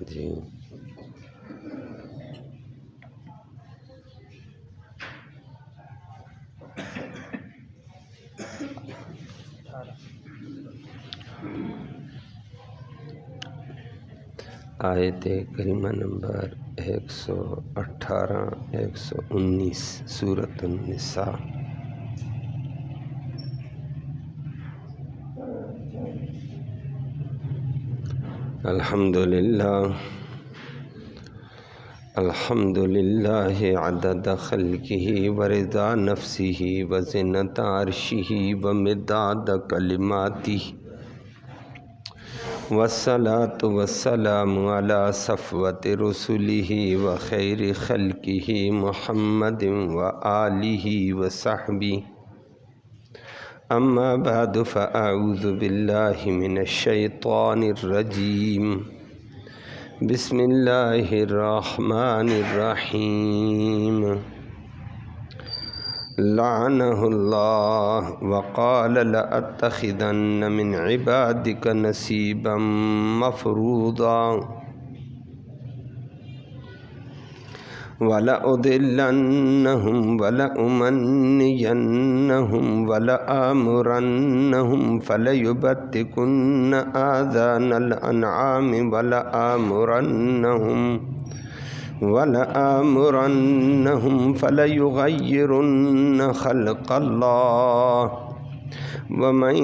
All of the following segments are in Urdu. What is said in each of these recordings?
جی آیت کریمہ نمبر 118 119 سورۃ النساء۔ الحمد للہ عدد خلقہ ورضا نفسہ وزنۃ عرشہ ومداد کلماتہ، والصلاة والسلام علی صفوۃ رسلہ وخیر خلقہ محمد وآلہ وصحبہ، اما بعد فاعوذ باللہ من الشیطان الرجیم، بسم اللہ الرحمن الرحیم۔ لعنہ اللہ وقال لأتخذن من عبادک نصیبا مفروضا وَلَأُضِلَّنَّهُمْ وَلَأُمَنِّيَنَّهُمْ وَلَآمُرَنَّهُمْ فَلَيُبَتِّكُنَّ آذَانَ الْأَنْعَامِ وَلَآمُرَنَّهُمْ فَلَيُغَيِّرُنَّ خَلْقَ اللَّهِ وَمَنْ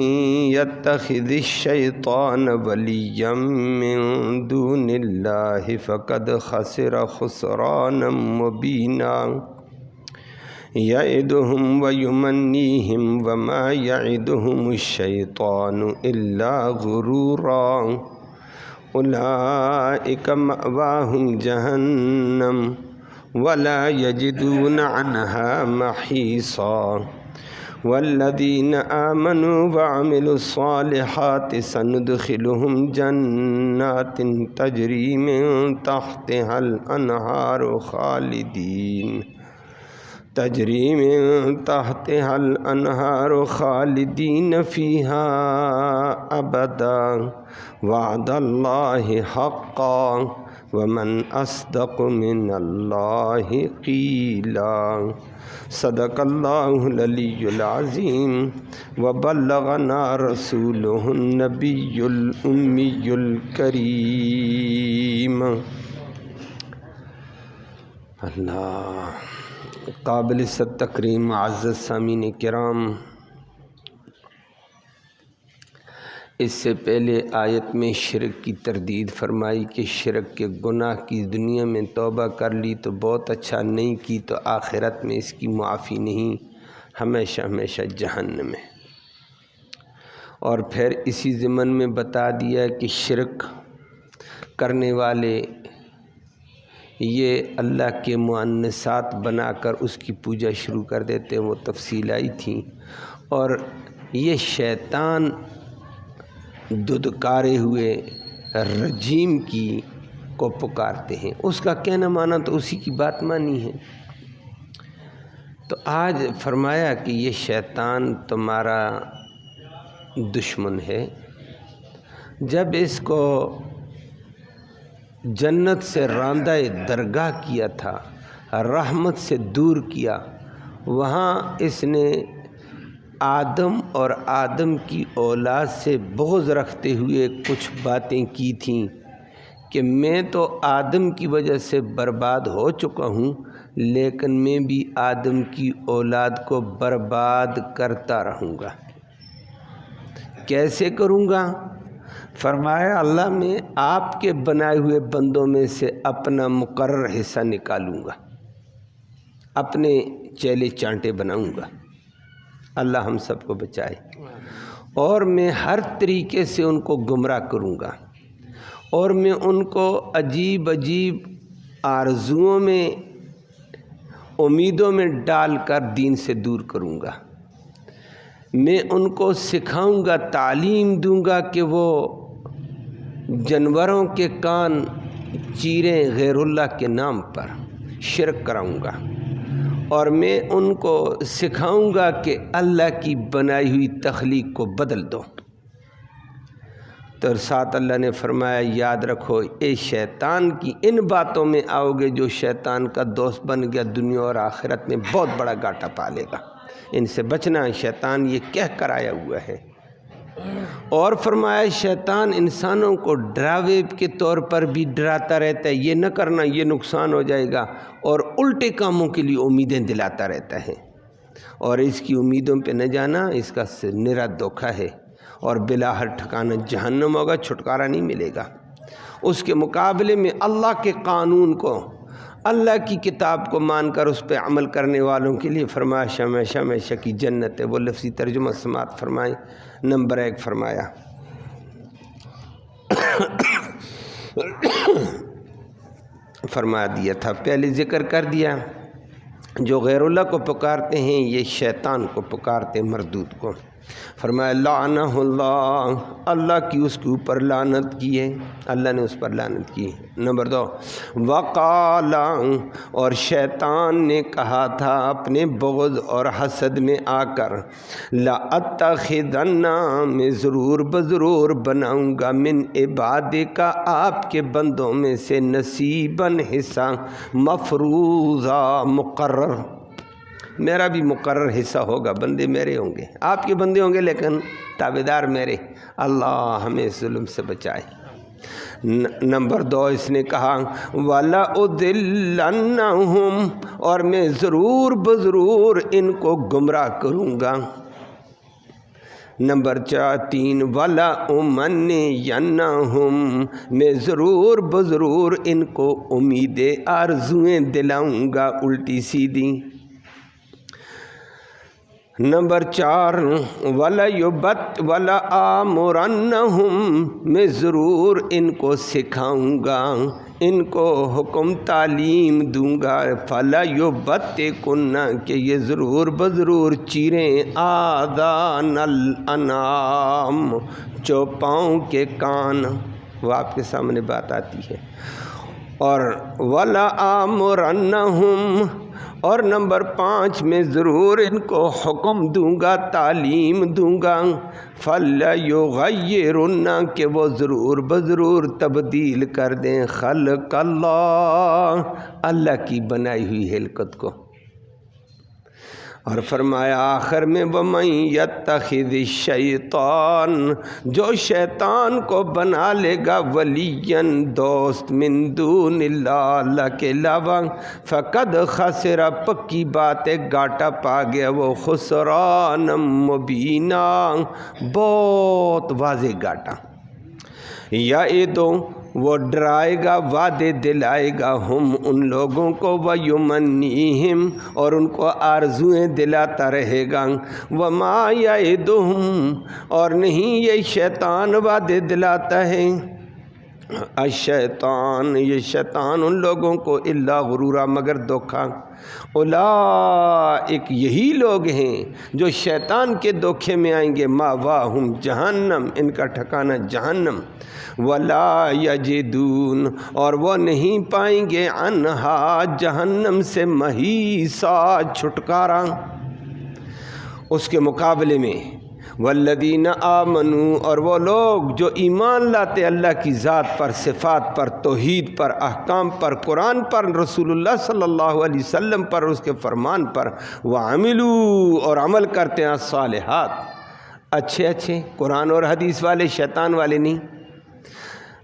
يَتَّخِذِ الشَّيْطَانَ وَلِيًّا مِّن دُونِ اللَّهِ فَقَدْ خَسِرَ خُسْرَانًا مُّبِينًا، يَعِدُهُمْ وَيُمَنِّيهِمْ وَمَا يَعِدُهُمُ الشَّيْطَانُ إِلَّا غُرُورًا، أُولَئِكَ مَأْوَاهُمْ جَهَنَّمُ وَلَا يَجِدُونَ عَنْهَا مَحِيصًا، والذین آمنوا وعملوا الصالحات سندخلهم جنات تجری من تحتها الانہار خالدین فیہا ابدا، وعد اللہ حقا، ومن اصدق من اللہ قیلا۔ صدق اللہ العلی العظیم، وبلغنا رسولہ النبی الامی الکریم۔ اللہ قابل تکریم معزز سامعین کرام، اس سے پہلے آیت میں شرک کی تردید فرمائی کہ شرک کے گناہ کی دنیا میں توبہ کر لی تو بہت اچھا، نہیں کی تو آخرت میں اس کی معافی نہیں، ہمیشہ ہمیشہ جہنم میں۔ اور پھر اسی ضمن میں بتا دیا کہ شرک کرنے والے یہ اللہ کے مؤنثات بنا کر اس کی پوجا شروع کر دیتے ہیں، وہ تفصیل آئی تھی۔ اور یہ شیطان ددکارے ہوئے رجیم کی کو پکارتے ہیں، اس کا کہنا مانا تو اسی کی بات مانی ہے۔ تو آج فرمایا کہ یہ شیطان تمہارا دشمن ہے۔ جب اس کو جنت سے راندہ درگاہ کیا تھا، رحمت سے دور کیا، وہاں اس نے آدم اور آدم کی اولاد سے بغض رکھتے ہوئے کچھ باتیں کی تھیں کہ میں تو آدم کی وجہ سے برباد ہو چکا ہوں، لیکن میں بھی آدم کی اولاد کو برباد کرتا رہوں گا۔ کیسے کروں گا؟ فرمایا اللہ میں آپ کے بنائے ہوئے بندوں میں سے اپنا مقرر حصہ نکالوں گا، اپنے چیلے چانٹے بناؤں گا۔ اللہ ہم سب کو بچائے۔ اور میں ہر طریقے سے ان کو گمراہ کروں گا، اور میں ان کو عجیب عجیب آرزوؤں میں، امیدوں میں ڈال کر دین سے دور کروں گا۔ میں ان کو سکھاؤں گا، تعلیم دوں گا کہ وہ جانوروں کے کان چیریں غیر اللہ کے نام پر، شرک کراؤں گا۔ اور میں ان کو سکھاؤں گا کہ اللہ کی بنائی ہوئی تخلیق کو بدل دو۔ تو ساتھ اللہ نے فرمایا یاد رکھو اے شیطان کی ان باتوں میں آؤ گے جو شیطان کا دوست بن گیا دنیا اور آخرت میں بہت بڑا گھاٹا پالے گا، ان سے بچنا، شیطان یہ کہہ کر آیا ہوا ہے۔ اور فرمایا شیطان انسانوں کو ڈراوے کے طور پر بھی ڈراتا رہتا ہے، یہ نہ کرنا یہ نقصان ہو جائے گا، اور الٹے کاموں کے لیے امیدیں دلاتا رہتا ہے، اور اس کی امیدوں پہ نہ جانا اس کا نرا دھوکا ہے، اور بلا ہر ٹھکانہ جہنم ہوگا، چھٹکارا نہیں ملے گا۔ اس کے مقابلے میں اللہ کے قانون کو، اللہ کی کتاب کو مان کر اس پہ عمل کرنے والوں کے لیے فرمایا ہمیشہ ہمیشہ کی جنت ہے۔ وہ لفظی ترجمہ سماعت فرمائیں۔ نمبر 1 فرمایا فرما دیا تھا، پہلے ذکر کر دیا، جو غیر اللہ کو پکارتے ہیں یہ شیطان کو پکارتے ہیں، مردود کو۔ فرمایا لعنہ اللہ، اللہ کی اس کے اوپر لعنت کی ہے، اللہ نے اس پر لعنت کی۔ نمبر 2 وقال، اور شیطان نے کہا تھا اپنے بغض اور حسد میں آ کر، لأتخذن، میں ضرور بضرور بناؤں گا، من عبادک، آپ کے بندوں میں سے، نصیباً حصہ، مفروضہ مقرر، میرا بھی مقرر حصہ ہوگا، بندے میرے ہوں گے، آپ کے بندے ہوں گے لیکن تابعدار میرے۔ اللہ ہمیں ظلم سے بچائے۔ نمبر 2 اس نے کہا وَلَأُضِلَّنَّهُمْ، اور میں ضرور بضرور ان کو گمراہ کروں گا۔ نمبر 3 وَلَأُمَنِّيَنَّهُمْ، میں ضرور بضرور ان کو امیدیں آرزویں دلاؤں گا الٹی سیدھی۔ نمبر 4 وَلَآمُرَنَّهُمْ، میں ضرور ان کو سکھاؤں گا، ان کو حکم تعلیم دوں گا، فَلَيُبَتِّكُنَّ، کہ یہ ضرور بضرور چیریں، آذان الانعام، چوپاؤں کے کان، وہ آپ کے سامنے بات آتی ہے۔ اور وَلَآمُرَنَّهُمْ، اور نمبر 5 میں ضرور ان کو حکم دوں گا، تعلیم دوں گا، فَلَيُغَيِّرُنَّ، کہ وہ ضرور بضرور تبدیل کر دیں، خلق اللہ، اللہ کی بنائی ہوئی خلقت کو۔ اور فرمایا آخر میں وَمَن يَتَّخِذِ الشَّيْطَانَ، جو شیطان کو بنا لے گا ولیًّا، دوست، من دون اللہ، اللہ کے علاوہ، فقد خسر، پکی بات ہے گھاٹا پا گیا وہ، خسران مبینہ، بہت واضح گھاٹا۔ یعدو، وہ ڈرائے گا، وعدے دلائے گا، ہم ان لوگوں کو، ویمنیہم، اور ان کو آرزویں دلاتا رہے گا، وما یعدہم، اور نہیں یہ شیطان وعدے دلاتا ہے، الشیطان، یہ شیطان ان لوگوں کو، الا غرورا، مگر دھوکا۔ اولئک، یہی لوگ ہیں جو شیطان کے دھوکے میں آئیں گے، ماواہم جہنم، ان کا ٹھکانہ جہنم، ولا یجدون، اور وہ نہیں پائیں گے، عنہا، جہنم سے، محیصا، چھٹکارا۔ اس کے مقابلے میں والذین آمنوا، اور وہ لوگ جو ایمان لاتے اللہ کی ذات پر، صفات پر، توحید پر، احکام پر، قرآن پر، رسول اللہ صلی اللہ علیہ وسلم پر، اس کے فرمان پر، وعملوا، اور عمل کرتے ہیں، الصالحات، اچھے قرآن اور حدیث والے، شیطان والے نہیں۔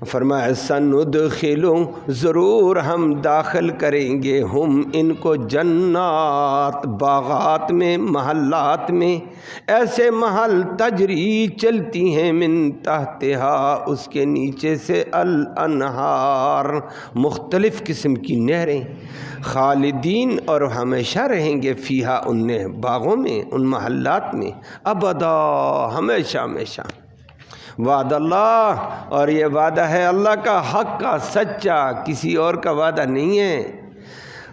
فرمایا سندخلوں، ضرور ہم داخل کریں گے، ہم ان کو، جنات، باغات میں، محلات میں، ایسے محل، تجری، چلتی ہیں، من تحتہا، اس کے نیچے سے، الانہار، مختلف قسم کی نہریں، خالدین، اور ہمیشہ رہیں گے، فیہا، ان باغوں میں، ان محلات میں، ابدا، ہمیشہ ہمیشہ۔ وعد اللہ، اور یہ وعدہ ہے اللہ کا، حق کا، سچا، کسی اور کا وعدہ نہیں ہے۔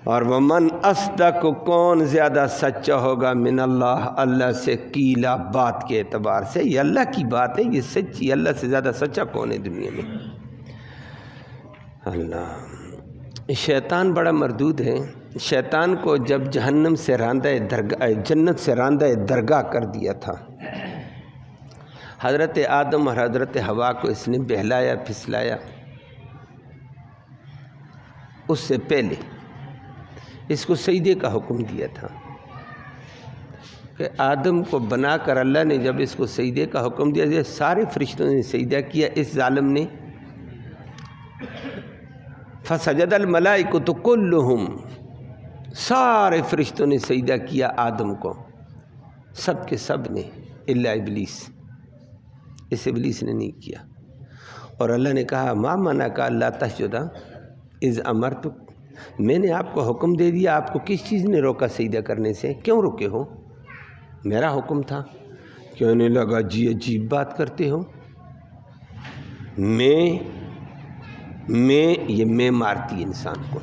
اور ومن اصدق، کون زیادہ سچا ہوگا، من اللہ، اللہ سے، قیلا، بات کے اعتبار سے، یہ اللہ کی بات ہے، یہ سچی، اللہ سے زیادہ سچا کون ہے دنیا میں؟ اللہ۔ شیطان بڑا مردود ہے، شیطان کو جب جہنم سے راندہ درگاہ، جنت سے راندہ درگاہ کر دیا تھا، حضرت آدم اور حضرت حوا کو اس نے بہلایا پھسلایا۔ اس سے پہلے اس کو سجدے کا حکم دیا تھا کہ آدم کو بنا کر اللہ نے جب اس کو سجدے کا حکم دیا، جب سارے فرشتوں نے سجدہ کیا، اس ظالم نے فسجد الملائکۃ کلہم، سارے فرشتوں نے سجدہ کیا آدم کو، سب کے سب نے الا ابلیس، اس ابلیس نے نہیں کیا۔ اور اللہ نے کہا ما منعک الا تسجد اذ امرتک، میں نے آپ کو حکم دے دیا، آپ کو کس چیز نے روکا سجدہ کرنے سے؟ کیوں رکے ہو؟ میرا حکم تھا۔ کہنے لگا جی عجیب بات کرتے ہو، میں یہ میں مارتی انسان کو،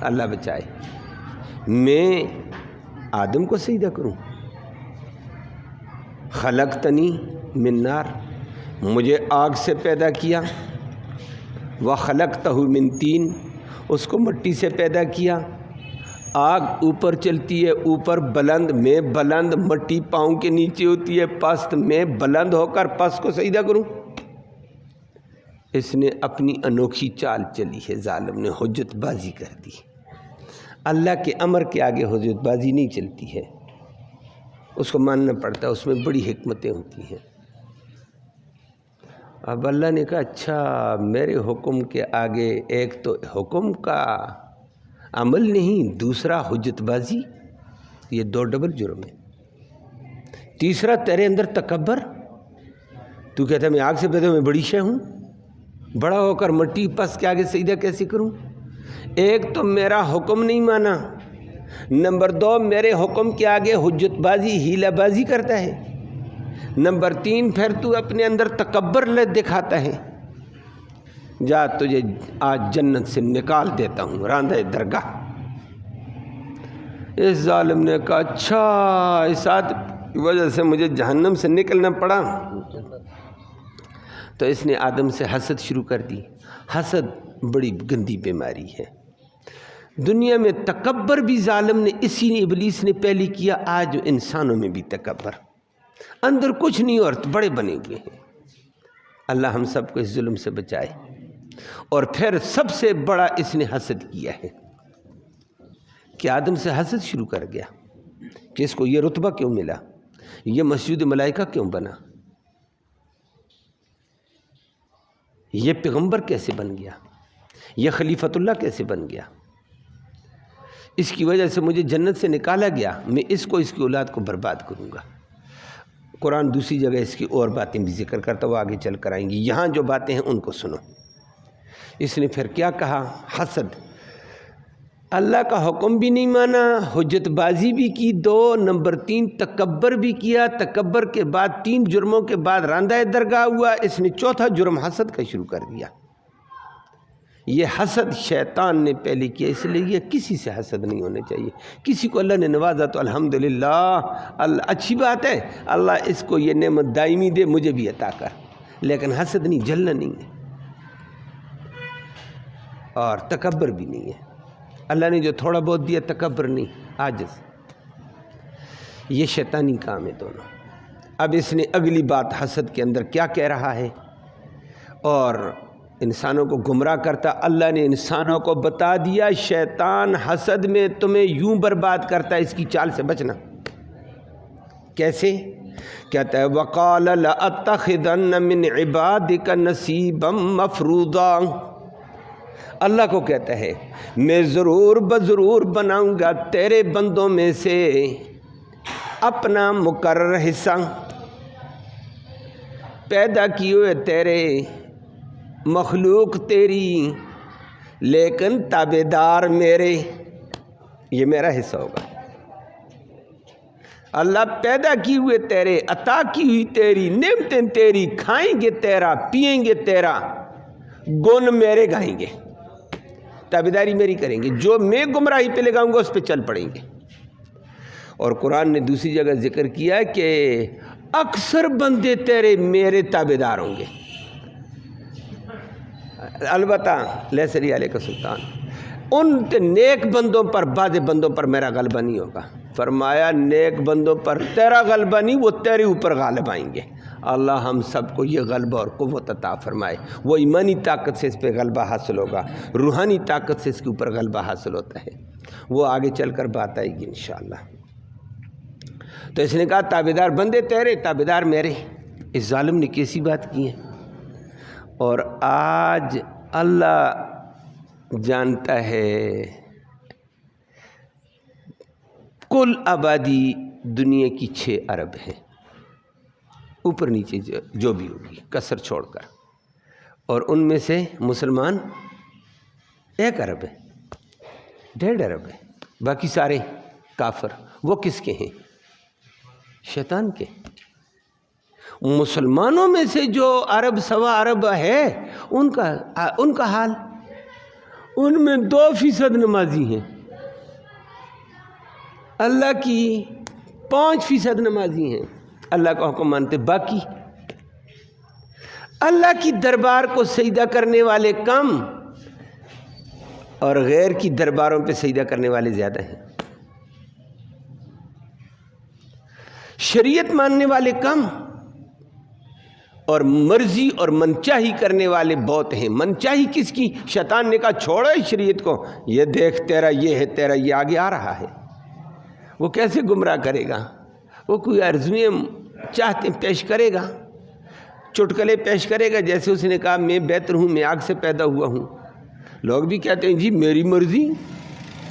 اللہ بچائے، میں آدم کو سجدہ کروں؟ خلقتنی من نار، مجھے آگ سے پیدا کیا، وخلقتہ من طین، اس کو مٹی سے پیدا کیا۔ آگ اوپر چلتی ہے، اوپر بلند، میں بلند، مٹی پاؤں کے نیچے ہوتی ہے پست، میں بلند ہو کر پست کو سجدہ کروں؟ اس نے اپنی انوکھی چال چلی ہے، ظالم نے حجت بازی کر دی۔ اللہ کے امر کے آگے حجت بازی نہیں چلتی ہے، اس کو ماننا پڑتا ہے، اس میں بڑی حکمتیں ہوتی ہیں۔ اب اللہ نے کہا اچھا میرے حکم کے آگے ایک تو حکم کا عمل نہیں، دوسرا حجت بازی، یہ دو ڈبل جرم ہے۔ تیسرا تیرے اندر تکبر، تو کہتا ہے میں آگ سے پیدا، میں بڑی شے ہوں، بڑا ہو کر مٹی پس کے آگے سجدہ کیسے کروں؟ ایک تو میرا حکم نہیں مانا، نمبر دو میرے حکم کے آگے حجت بازی ہیلہ بازی کرتا ہے، نمبر تین پھر تو اپنے اندر تکبر دکھاتا ہے۔ جا تجھے آج جنت سے نکال دیتا ہوں، راندہ درگاہ۔ اس ظالم نے کہا اچھا اس کی وجہ سے مجھے جہنم سے نکلنا پڑا، تو اس نے آدم سے حسد شروع کر دی۔ حسد بڑی گندی بیماری ہے دنیا میں، تکبر بھی ظالم نے، اسی نے ابلیس نے پہلے کیا، آج انسانوں میں بھی تکبر، اندر کچھ نہیں اور بڑے بنے ہوئے ہیں۔ اللہ ہم سب کو اس ظلم سے بچائے۔ اور پھر سب سے بڑا اس نے حسد کیا ہے کہ آدم سے حسد شروع کر گیا کہ اس کو یہ رتبہ کیوں ملا، یہ مسجود ملائکہ کیوں بنا، یہ پیغمبر کیسے بن گیا، یہ خلیفۃ اللہ کیسے بن گیا، اس کی وجہ سے مجھے جنت سے نکالا گیا، میں اس کو اس کی اولاد کو برباد کروں گا۔ قرآن دوسری جگہ اس کی اور باتیں بھی ذکر کرتا، وہ آگے چل کر آئیں گی، یہاں جو باتیں ہیں ان کو سنو۔ اس نے پھر کیا کہا؟ حسد، اللہ کا حکم بھی نہیں مانا، حجت بازی بھی کی، دو نمبر تین تکبر بھی کیا، تکبر کے بعد تین جرموں کے بعد راندہ درگاہ ہوا، اس نے چوتھا جرم حسد کا شروع کر دیا۔ یہ حسد شیطان نے پہلے کیا، اس لیے یہ کسی سے حسد نہیں ہونے چاہیے۔ کسی کو اللہ نے نوازا تو الحمدللہ، اللہ اچھی بات ہے، اللہ اس کو یہ نعمت دائمی دے، مجھے بھی عطا کر، لیکن حسد نہیں، جلنا نہیں ہے، اور تکبر بھی نہیں ہے۔ اللہ نے جو تھوڑا بہت دیا تکبر نہیں، عاجز، یہ شیطانی کام ہے دونوں۔ اب اس نے اگلی بات حسد کے اندر کیا کہہ رہا ہے اور انسانوں کو گمراہ کرتا۔ اللہ نے انسانوں کو بتا دیا شیطان حسد میں تمہیں یوں برباد کرتا ہے، اس کی چال سے بچنا۔ کیسے؟ کہتا ہے وَقَالَ لَأَتَّخِذَنَّ مِنْ عِبَادِكَ نَصِيبًا مَفْرُوضًا، اللہ کو کہتا ہے میں ضرور بضرور بناؤں گا تیرے بندوں میں سے اپنا مقرر حصہ، پیدا کیے ہوئے تیرے، مخلوق تیری، لیکن تابع دار میرے، یہ میرا حصہ ہوگا۔ اللہ پیدا کی ہوئے تیرے، عطا کی ہوئی تیری، نعمتیں تیری، کھائیں گے تیرا، پیئیں گے تیرا، گن میرے گائیں گے، تابعداری میری کریں گے، جو میں گمراہی پہ لگاؤں گا اس پہ چل پڑیں گے۔ اور قرآن نے دوسری جگہ ذکر کیا کہ اکثر بندے تیرے میرے تابعدار ہوں گے، البتہ لیسری علیہ کا سلطان، ان نیک بندوں پر، بعض بندوں پر میرا غلبہ نہیں ہوگا۔ فرمایا نیک بندوں پر تیرا غلبہ نہیں، وہ تیرے اوپر غالب آئیں گے، اللہ ہم سب کو یہ غلبہ اور قوت عطا فرمائے۔ وہ ایمانی طاقت سے اس پہ غلبہ حاصل ہوگا، روحانی طاقت سے اس کے اوپر غلبہ حاصل ہوتا ہے، وہ آگے چل کر بات آئے گی انشاءاللہ۔ تو اس نے کہا تابعدار بندے تیرے، تابعدار میرے۔ اس ظالم نے کیسی بات کی ہے، اور آج اللہ جانتا ہے کل آبادی دنیا کی 6 ارب ہے، اوپر نیچے جو بھی ہوگی کسر چھوڑ کر، اور ان میں سے مسلمان 1 ارب ہے، 1.5 ارب ہے، باقی سارے کافر۔ وہ کس کے ہیں؟ شیطان کے۔ مسلمانوں میں سے جو عرب سوا عرب ہے ان کا حال، ان میں 2% نمازی ہیں، اللہ کی 5% نمازی ہیں، اللہ کا حکم مانتے، باقی اللہ کی دربار کو سجدہ کرنے والے کم اور غیر کی درباروں پہ سجدہ کرنے والے زیادہ ہیں، شریعت ماننے والے کم اور مرضی اور منچاہی کرنے والے بہت ہیں۔ منچاہی کس کی؟ شیطان نے کہا چھوڑو اس شریعت کو، یہ دیکھ تیرا یہ ہے، تیرا یہ آگے آ رہا ہے۔ وہ کیسے گمراہ کرے گا؟ وہ کوئی آرزویں چاہتے پیش کرے گا، چٹکلے پیش کرے گا، جیسے اس نے کہا میں بہتر ہوں، میں آگ سے پیدا ہوا ہوں۔ لوگ بھی کہتے ہیں جی میری مرضی،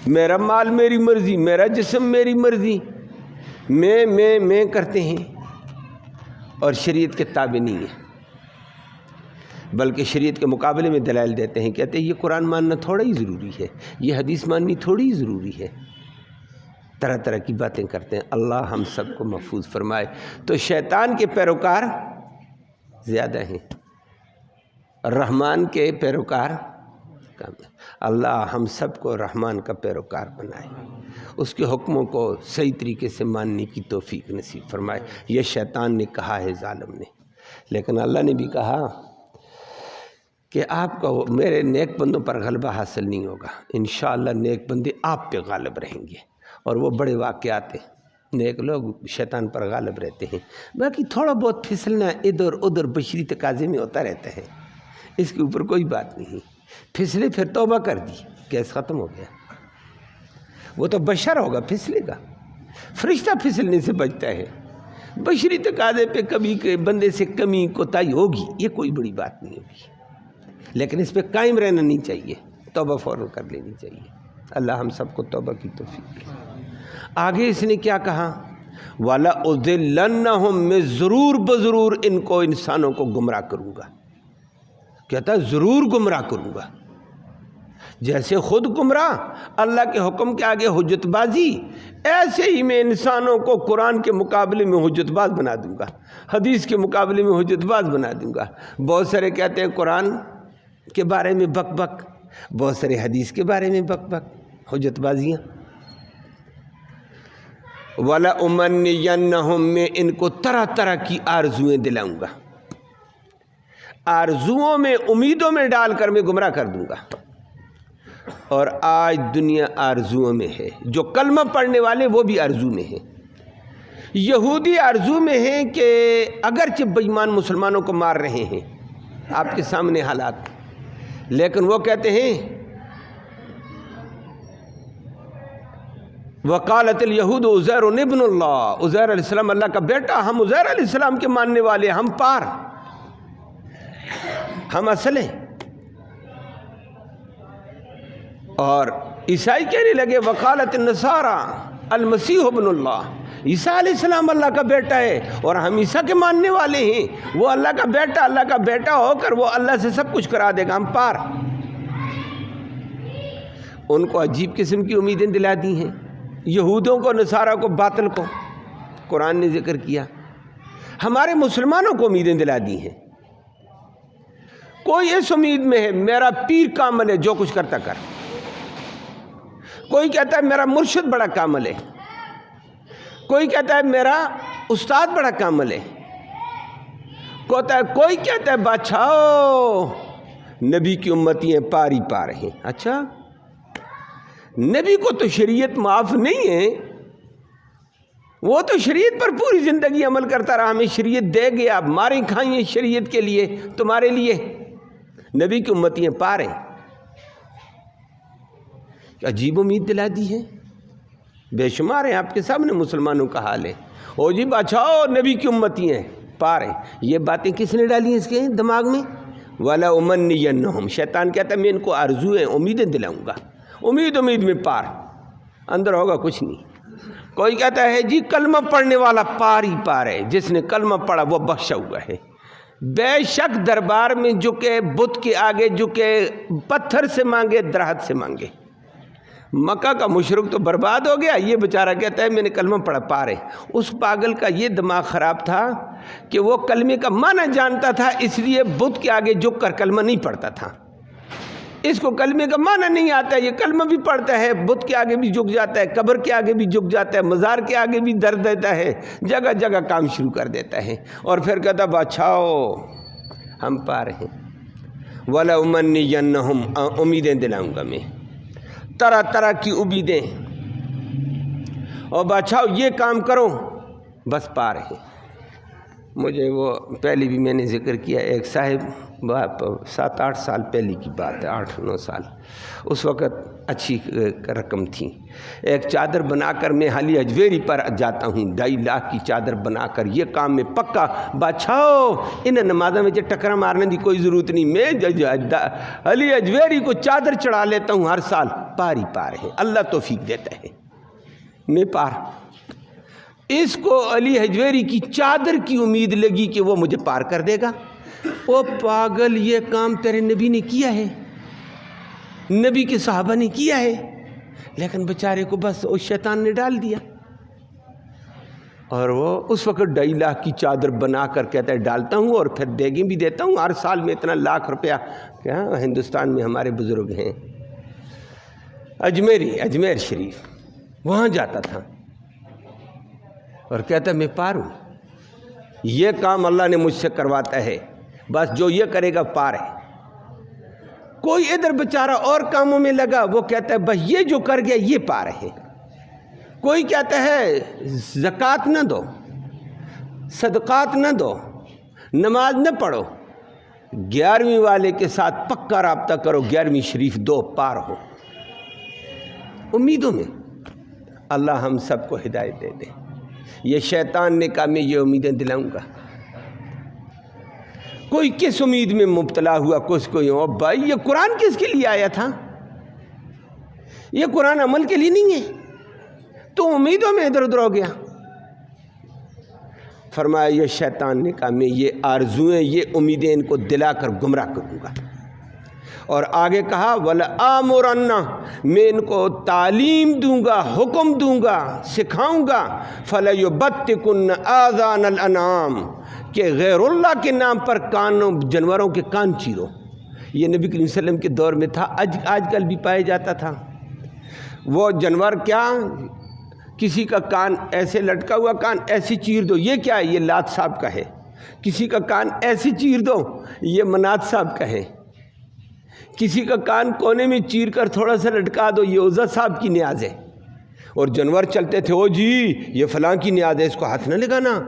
میرا مال میری مرضی، میرا جسم میری مرضی، میں کرتے ہیں، اور شریعت کے تابع نہیں ہے، بلکہ شریعت کے مقابلے میں دلائل دیتے ہیں، کہتے ہیں یہ قرآن ماننا تھوڑا ہی ضروری ہے، یہ حدیث ماننی تھوڑی ہی ضروری ہے، طرح طرح کی باتیں کرتے ہیں۔ اللہ ہم سب کو محفوظ فرمائے۔ تو شیطان کے پیروکار زیادہ ہیں، رحمان کے پیروکار کم ہیں۔ اللہ ہم سب کو رحمان کا پیروکار بنائے، اس کے حکموں کو صحیح طریقے سے ماننے کی توفیق نصیب فرمائے۔ یہ شیطان نے کہا ہے ظالم نے، لیکن اللہ نے بھی کہا کہ آپ کا میرے نیک بندوں پر غلبہ حاصل نہیں ہوگا، انشاءاللہ نیک بندے آپ پہ غالب رہیں گے، اور وہ بڑے واقعات ہیں، نیک لوگ شیطان پر غالب رہتے ہیں۔ باقی تھوڑا بہت پھسلنا ادھر ادھر بشری تقاضے میں ہوتا رہتا ہے، اس کے اوپر کوئی بات نہیں، پھسلے پھر توبہ کر دی، کیس ختم ہو گیا۔ وہ تو بشر ہوگا، پھسلے گا، فرشتہ پھسلنے سے بچتا ہے، بشری تقاضے پہ کبھی بندے سے کمی کوتاہی ہوگی، یہ کوئی بڑی بات نہیں ہوگی، لیکن اس پہ قائم رہنا نہیں چاہیے، توبہ فوراً کر لینی چاہیے۔ اللہ ہم سب کو توبہ کی توفیق دے۔ آگے اس نے کیا کہا؟ وَلَأُضِلَّنَّهُمْ، میں ضرور بضرور ان کو انسانوں کو گمراہ کروں گا۔ کہتا ہے ضرور گمراہ کروں گا، جیسے خود گمراہ، اللہ کے حکم کے آگے حجت بازی، ایسے ہی میں انسانوں کو قرآن کے مقابلے میں حجت باز بنا دوں گا، حدیث کے مقابلے میں حجت باز بنا دوں گا۔ بہت سارے کہتے ہیں قرآن کے بارے میں بک بک، بہت سارے حدیث کے بارے میں بک بک، حجت بازیاں۔ وَلَأُمَنِّيَنَّهُمْ، میں ان کو طرح طرح کی آرزویں دلاؤں گا، آرزوؤں میں امیدوں میں ڈال کر میں گمراہ کر دوں گا۔ اور آج دنیا آرزوؤں میں ہے، جو کلمہ پڑھنے والے وہ بھی آرزو میں ہیں۔ یہودی آرزو میں ہیں کہ اگرچہ بے ایمان مسلمانوں کو مار رہے ہیں، آپ کے سامنے حالات، لیکن وہ کہتے ہیں وقالت الیہود عزیر ابن اللہ، عزیر علیہ السلام اللہ کا بیٹا، ہم عزیر علیہ السلام کے ماننے والے، ہم پار، ہم اصل ہیں۔ اور عیسائی کہنے لگے وقالت النصارى المسیح ابن اللہ، عیسیٰ علیہ السلام اللہ کا بیٹا ہے اور ہم عیسیٰ کے ماننے والے ہیں، وہ اللہ کا بیٹا، اللہ کا بیٹا ہو کر وہ اللہ سے سب کچھ کرا دے گا، ہم پار۔ ان کو عجیب قسم کی امیدیں دلا دی ہیں، یہودوں کو، نصارہ کو، باطل کو قرآن نے ذکر کیا، ہمارے مسلمانوں کو امیدیں دلا دی ہیں۔ کوئی اس امید میں ہے میرا پیر کامل ہے، جو کچھ کرتا کر، کوئی کہتا ہے میرا مرشد بڑا کامل ہے، کوئی کہتا ہے میرا استاد بڑا کامل ہے، کوئی کہتا ہے بادشاہ نبی کی امتی ہیں، پار ہی پار ہیں۔ اچھا، نبی کو تو شریعت معاف نہیں ہے، وہ تو شریعت پر پوری زندگی عمل کرتا رہا، ہمیں شریعت دے گیا، ماریں کھائیں شریعت کے لیے، تمہارے لیے نبی کی امتیاں پا رہے ہیں۔ عجیب امید دلا دی ہے، بے شمار ہیں، آپ کے سامنے مسلمانوں کا حال ہے۔ او جی بچاؤ، نبی کی امتی ہیں، پا رہے ہیں۔ یہ باتیں کس نے ڈالی ہیں اس کے دماغ میں؟ وَلَا أُمَنِّيَنَّهُمْ، شیطان کہتا ہے میں ان کو آرزو ہیں، امیدیں دلاؤں گا، امید میں پار، اندر ہوگا کچھ نہیں۔ کوئی کہتا ہے جی کلمہ پڑھنے والا پار ہی پار ہے، جس نے کلمہ پڑھا وہ بخشا ہوا ہے۔ بے شک دربار میں جھکے، بت کے آگے جھکے، پتھر سے مانگے، درخت سے مانگے۔ مکہ کا مشرک تو برباد ہو گیا، یہ بیچارہ کہتا ہے میں نے کلمہ پڑھا، پارے۔ اس پاگل کا یہ دماغ خراب تھا کہ وہ کلمے کا معنی جانتا تھا، اس لیے بت کے آگے جھک کر کلمہ نہیں پڑھتا تھا۔ اس کو کلمے کا معنی نہیں آتا، یہ کلمہ بھی پڑھتا ہے، بت کے آگے بھی جھک جاتا ہے، قبر کے آگے بھی جھک جاتا ہے، مزار کے آگے بھی در دیتا ہے، جگہ جگہ کام شروع کر دیتا ہے، اور پھر کہتا بچاؤ ہم پا رہے ہیں۔ وَلَا أُمَنِّيَنَّهُمْ، امیدیں دلاؤں گا میں، طرح طرح کی امیدیں، اور بچاؤ یہ کام کرو، بس پا رہے ہیں۔ مجھے وہ پہلے بھی میں نے ذکر کیا، ایک صاحب 7-8 سال پہلے کی بات ہے، 8-9 سال، اس وقت اچھی رقم تھی۔ ایک چادر بنا کر میں حالی اجویری پر جاتا ہوں، 2.5 لاکھ کی چادر بنا کر، یہ کام میں پکا بچاؤ، انہیں نمازوں میں ٹکرا مارنے دی کوئی ضرورت نہیں، میں حالی اجویری کو چادر چڑھا لیتا ہوں ہر سال، پاری پار ہے، اللہ توفیق دیتا ہے، میں پار۔ اس کو علی حجویری کی چادر کی امید لگی کہ وہ مجھے پار کر دے گا۔ او پاگل، یہ کام تیرے نبی نے کیا ہے، نبی کے صحابہ نے کیا ہے، لیکن بیچارے کو بس اس شیطان نے ڈال دیا۔ اور وہ اس وقت 2.5 لاکھ کی چادر بنا کر کہتا ہے ڈالتا ہوں، اور پھر دیگیں بھی دیتا ہوں، ہر سال میں اتنا لاکھ روپیہ، کیا ہندوستان میں ہمارے بزرگ ہیں اجمیر شریف، وہاں جاتا تھا اور کہتا ہے میں پار ہوں، یہ کام اللہ نے مجھ سے کرواتا ہے، بس جو یہ کرے گا پار ہے۔ کوئی ادھر بیچارہ اور کاموں میں لگا، وہ کہتا ہے بس یہ جو کر گیا یہ پار ہے۔ کوئی کہتا ہے زکوٰۃ نہ دو، صدقات نہ دو، نماز نہ پڑھو، 11ویں والے کے ساتھ پکا رابطہ کرو، 11ویں شریف دو، پار ہو۔ امیدوں میں اللہ ہم سب کو ہدایت دے دے۔ یہ شیطان نے کہا میں یہ امیدیں دلاؤں گا۔ کوئی کس امید میں مبتلا ہوا، کس کو یوں، بھائی یہ قرآن کس کے لیے آیا تھا؟ یہ قرآن عمل کے لیے نہیں ہے، تو امیدوں میں ادھر ادھر ہو گیا۔ فرمایا یہ شیطان نے کہا میں یہ آرزویں، یہ امیدیں ان کو دلا کر گمراہ کروں گا۔ اور آگے کہا وَلَآمُرَنَّ، میں ان کو تعلیم دوں گا، حکم دوں گا، سکھاؤں گا، فَلَيُبَتِّكُنَّ آذَانَ الْأَنْعَامِ، کہ غیر اللہ کے نام پر کانوں، جانوروں کے کان چیرو۔ یہ نبی کریم صلی اللہ علیہ وسلم کے دور میں تھا، آج کل بھی پایا جاتا تھا۔ وہ جانور کیا، کسی کا کان ایسے لٹکا ہوا کان ایسی چیر دو، یہ کیا ہے، یہ لات صاحب کا ہے۔ کسی کا کان ایسی چیر دو، یہ منات صاحب کا ہے۔ کسی کا کان کونے میں چیر کر تھوڑا سا لٹکا دو، یہ عزا صاحب کی نیاز ہے۔ اور جانور چلتے تھے، او جی یہ فلاں کی نیاز ہے، اس کو ہاتھ نہ لگانا،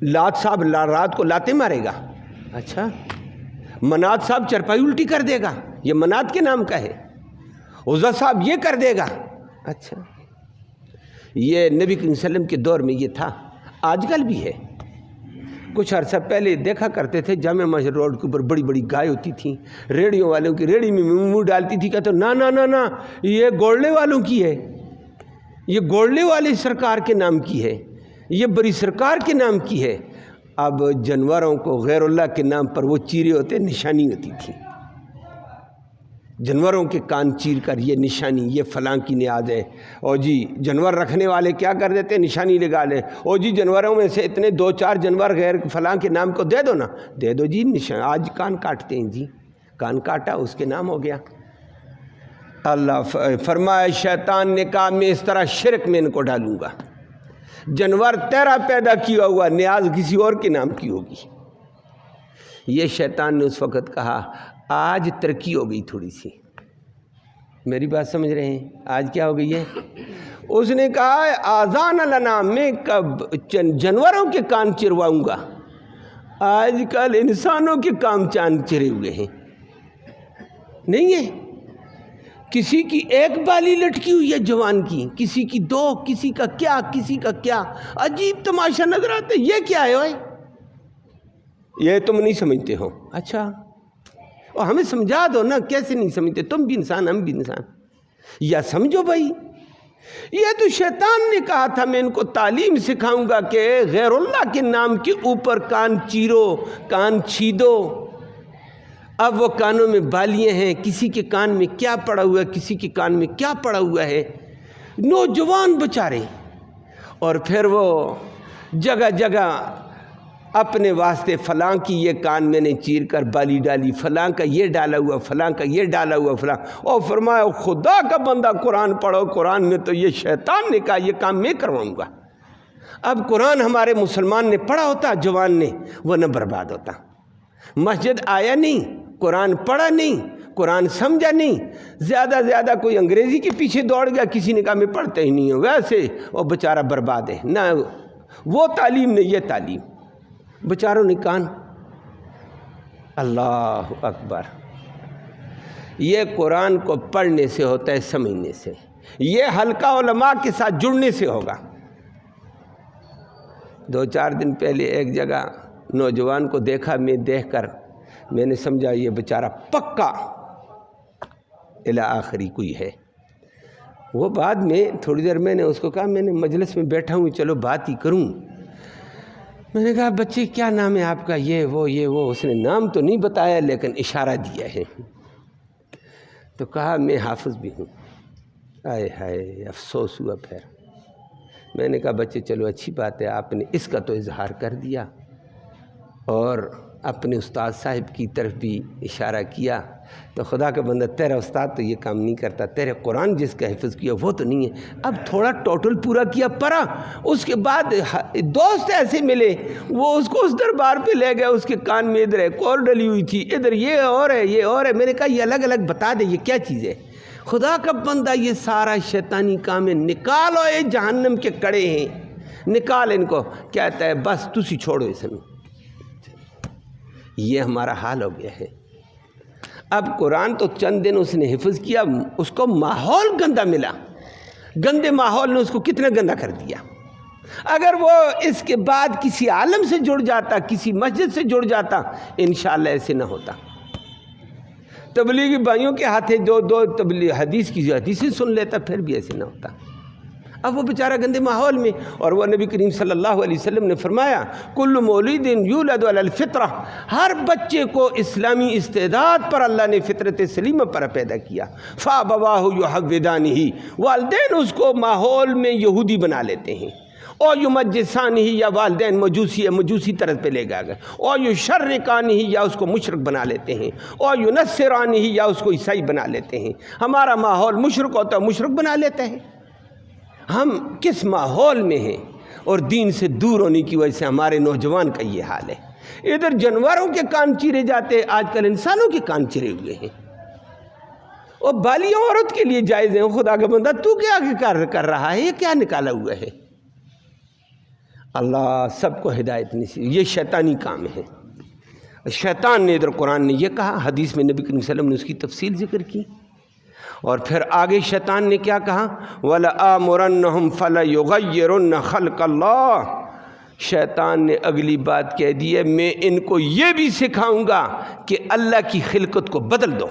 لات صاحب رات کو لاتے مارے گا۔ اچھا، منات صاحب چرپائی الٹی کر دے گا، یہ منات کے نام کا ہے۔ عزا صاحب یہ کر دے گا۔ اچھا، یہ نبی کریم صلی اللہ علیہ وسلم کے دور میں یہ تھا، آج کل بھی ہے۔ کچھ عرصہ پہلے دیکھا کرتے تھے جامع مسجد روڈ کے اوپر بڑی بڑی گائے ہوتی تھیں، ریڑیوں والوں کی ریڑی میں منہ ڈالتی تھی، کہتے نا نا نا نا یہ گوڑلے والوں کی ہے، یہ گوڑلے والے سرکار کے نام کی ہے، یہ بڑی سرکار کے نام کی ہے۔ اب جانوروں کو غیر اللہ کے نام پر وہ چیرے ہوتے، نشانی ہوتی تھی، جانوروں کے کان چیر کر یہ نشانی، یہ فلاں کی نیاز ہے۔ اور جی جانور رکھنے والے کیا کر دیتے، نشانی لگا لیں، اور جی جانوروں میں سے اتنے 2-4 جانور غیر فلاں کے نام کو دے دو نا، دے دو جی نشان، آج کان کاٹتے ہیں جی، کان کاٹا اس کے نام ہو گیا۔ اللہ فرمایا شیطان نے کہا میں اس طرح شرک میں ان کو ڈالوں گا، جانور تیرا پیدا کیا ہوا، نیاز کسی اور کے نام کی ہوگی۔ یہ شیطان نے اس وقت کہا، آج ترقی ہو گئی تھوڑی سی، میری بات سمجھ رہے ہیں؟ آج کیا ہو گئی ہے؟ اس نے کہا آذان لنا، میں کب جانوروں کے کان چرواؤں گا، آج کل انسانوں کے کام چاند چرے ہوئے ہیں، نہیں ہے؟ کسی کی ایک بالی لٹکی ہوئی ہے جوان کی، کسی کی دو، کسی کا کیا، کسی کا کیا، عجیب تماشا نظر آتا ہے۔ یہ کیا ہے بھائی؟ یہ تم نہیں سمجھتے ہو؟ اچھا، اور ہمیں سمجھا دو نا، کیسے نہیں سمجھتے؟ تم بھی انسان، ہم بھی انسان، یا سمجھو بھائی۔ یہ تو شیطان نے کہا تھا میں ان کو تعلیم سکھاؤں گا کہ غیر اللہ کے نام کے اوپر کان چیرو، کان چھیدو۔ اب وہ کانوں میں بالیاں ہیں، کسی کے کان میں کیا پڑا ہوا ہے، کسی کے کان میں کیا پڑا ہوا ہے، نوجوان بچارے۔ اور پھر وہ جگہ جگہ اپنے واسطے فلاں کی یہ کان میں نے چیر کر بالی ڈالی، فلاں کا یہ ڈالا ہوا، فلاں کا یہ ڈالا ہوا، فلاں۔ اور فرمایا خدا کا بندہ قرآن پڑھو، قرآن میں تو یہ شیطان نے کہا یہ کام میں کرواؤں گا۔ اب قرآن ہمارے مسلمان نے پڑھا ہوتا، جوان نے، وہ نہ برباد ہوتا۔ مسجد آیا نہیں، قرآن پڑھا نہیں، قرآن سمجھا نہیں، زیادہ کوئی انگریزی کے پیچھے دوڑ گیا، کسی نے کہا میں پڑھتا ہی نہیں ہوں، ویسے وہ بیچارہ برباد ہے۔ نہ وہ تعلیم نہیں، یہ تعلیم، بیچاروں نے کان۔ اللہ اکبر۔ یہ قرآن کو پڑھنے سے ہوتا ہے، سمجھنے سے، یہ حلقہ علماء کے ساتھ جڑنے سے ہوگا۔ 2-4 دن پہلے ایک جگہ نوجوان کو دیکھا، میں دیکھ کر میں نے سمجھا یہ بیچارہ پکا الی آخری کوئی ہے۔ وہ بعد میں تھوڑی دیر میں نے اس کو کہا، میں نے مجلس میں بیٹھا ہوں، چلو بات ہی کروں۔ میں نے کہا بچے کیا نام ہے آپ کا؟ یہ وہ۔ اس نے نام تو نہیں بتایا لیکن اشارہ دیا ہے۔ تو کہا میں حافظ بھی ہوں۔ آئے ہائے، افسوس ہوا پھر۔ میں نے کہا بچے چلو اچھی بات ہے، آپ نے اس کا تو اظہار کر دیا اور اپنے استاد صاحب کی طرف بھی اشارہ کیا، تو خدا کا بندہ تیرا استاد تو یہ کام نہیں کرتا، تیرے قرآن جس کا حفظ کیا وہ تو نہیں ہے۔ اب تھوڑا ٹوٹل پورا کیا، پڑھا، اس کے بعد دوست ایسے ملے، وہ اس کو اس دربار پہ لے گئے، اس کے کان میں ادھر ایک اور ڈلی ہوئی تھی، ادھر یہ اور ہے، یہ اور ہے۔ میں نے کہا یہ الگ الگ بتا دے یہ کیا چیز ہے۔ خدا کا بندہ یہ سارا شیطانی کام ہے، نکالو، یہ جہنم کے کڑے ہیں، نکال ان کو۔ کہتا ہے بس تسی چھوڑو اس میں۔ یہ ہمارا حال ہو گیا ہے۔ اب قرآن تو چند دن اس نے حفظ کیا، اس کو ماحول گندا ملا، گندے ماحول نے اس کو کتنا گندا کر دیا۔ اگر وہ اس کے بعد کسی عالم سے جڑ جاتا، کسی مسجد سے جڑ جاتا، انشاءاللہ ایسے نہ ہوتا۔ تبلیغی بھائیوں کے ہاتھے دو تبلیغ حدیث کی حدیثیں سن لیتا، پھر بھی ایسے نہ ہوتا۔ اب وہ بیچارہ گندے ماحول میں، اور وہ نبی کریم صلی اللہ علیہ وسلم نے فرمایا کل مولود یولد علی الفطرہ، ہر بچے کو اسلامی استعداد پر اللہ نے فطرت سلیمہ پر پیدا کیا۔ فابواہ یحودانہ، والدین اس کو ماحول میں یہودی بنا لیتے ہیں، اور یمجسانہ، یا والدین مجوسی طرز پہ لے گئے، اور یشرکانہ، یا اس کو مشرک بنا لیتے ہیں، اور ینصرانہ، یا اس کو عیسائی بنا لیتے ہیں۔ ہمارا ماحول مشرک ہوتا ہے، مشرک بنا لیتے ہیں۔ ہم کس ماحول میں ہیں، اور دین سے دور ہونے کی وجہ سے ہمارے نوجوان کا یہ حال ہے۔ ادھر جانوروں کے کان چیرے جاتے، آج کل انسانوں کے کان چیرے ہوئے ہیں، اور بالیاں عورت کے لیے جائز ہیں۔ خدا کا بندہ تو کیا کر رہا ہے؟ یہ کیا نکالا ہوا ہے؟ اللہ سب کو ہدایت نصیب۔ یہ شیطانی کام ہے۔ شیطان نے ادھر قرآن نے یہ کہا، حدیث میں نبی کریم صلی اللہ علیہ وسلم نے اس کی تفصیل ذکر کی، اور پھر آگے شیطان نے کیا کہا، وَلَآمُرَنَّهُمْ فَلَيُغَيِّرُنَّ خَلْقَ اللَّهِ۔ شیطان نے اگلی بات کہہ دی ہے، میں ان کو یہ بھی سکھاؤں گا کہ اللہ کی خلقت کو بدل دو۔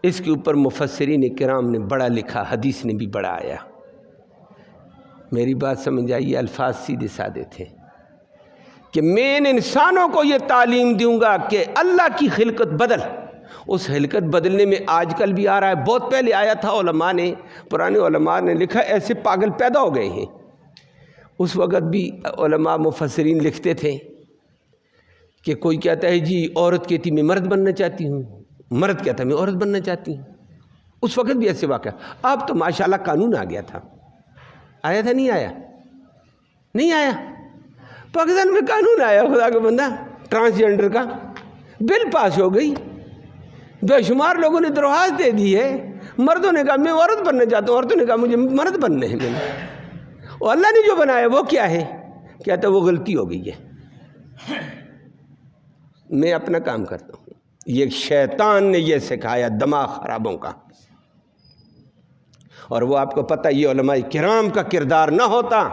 اس کے اوپر مفسرین کرام نے بڑا لکھا، حدیث نے بھی بڑا آیا۔ میری بات سمجھ آئیے، الفاظ سیدھے سادے تھے کہ میں ان انسانوں کو یہ تعلیم دوں گا کہ اللہ کی خلقت بدل۔ اس خلقت بدلنے میں آج کل بھی آ رہا ہے، بہت پہلے آیا تھا، علماء نے، پرانے علماء نے لکھا ایسے پاگل پیدا ہو گئے ہیں۔ اس وقت بھی علماء مفسرین لکھتے تھے کہ کوئی کہتا ہے جی عورت کہتی میں مرد بننا چاہتی ہوں، مرد کہتا ہے میں عورت بننا چاہتی ہوں۔ اس وقت بھی ایسے واقعہ۔ اب تو ماشاءاللہ قانون آ گیا تھا، آیا تھا نہیں آیا؟ نہیں آیا؟ پاکستان میں قانون آیا، خدا کا بندہ، ٹرانسجنڈر کا بل پاس ہو گئی بے شمار لوگوں نے درخواست دے دی ہے، مردوں نے کہا میں عورت بننا چاہتا ہوں، عورتوں نے کہا مجھے مرد بننے ہیں میں، اور اللہ نے جو بنایا وہ کیا ہے؟ کہتا ہے وہ غلطی ہو گئی ہے، میں اپنا کام کرتا ہوں۔ یہ شیطان نے یہ سکھایا دماغ خرابوں کا، اور وہ آپ کو پتہ یہ علماء کرام کا کردار نہ ہوتا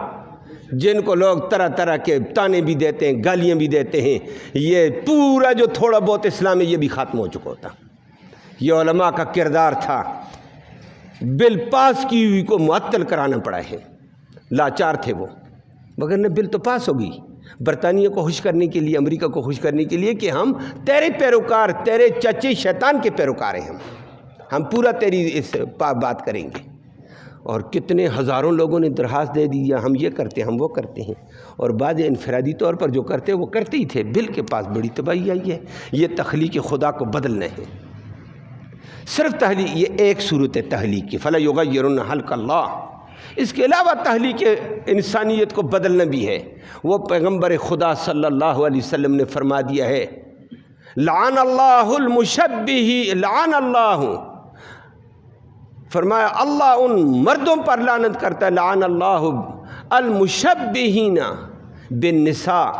جن کو لوگ طرح طرح کے تانے بھی دیتے ہیں، گالیاں بھی دیتے ہیں، یہ پورا جو تھوڑا بہت اسلام ہے یہ بھی ختم ہو چکا ہوتا۔ یہ علماء کا کردار تھا، بل پاس کی ہوئی کو معطل کرانا پڑا ہے، لاچار تھے وہ، مگر نے بل تو پاس ہو گئی برطانیہ کو خوش کرنے کے لیے، امریکہ کو خوش کرنے کے لیے کہ ہم تیرے پیروکار، تیرے چچے شیطان کے پیروکار ہیں، ہم پورا تیری اس بات کریں گے۔ اور کتنے ہزاروں لوگوں نے درخواست دے دی ہم یہ کرتے ہیں، ہم وہ کرتے ہیں، اور بعض انفرادی طور پر جو کرتے وہ کرتے ہی تھے۔ بل کے پاس بڑی تباہی آئی ہے۔ یہ تخلیق خدا کو بدلنا ہے، صرف تحلیق، یہ ایک صورت ہے تحلیق کی، فَلَا يُغَيِّرُنَّ خَلْقَ اللَّهِ۔ اس کے علاوہ تحلیق انسانیت کو بدلنا بھی ہے۔ وہ پیغمبر خدا صلی اللہ علیہ وسلم نے فرما دیا ہے لعن اللہ المشبہ، لعن اللہ، فرمایا اللہ ان مردوں پر لعنت کرتا ہے، لعن اللہ المشبہین بالنساء،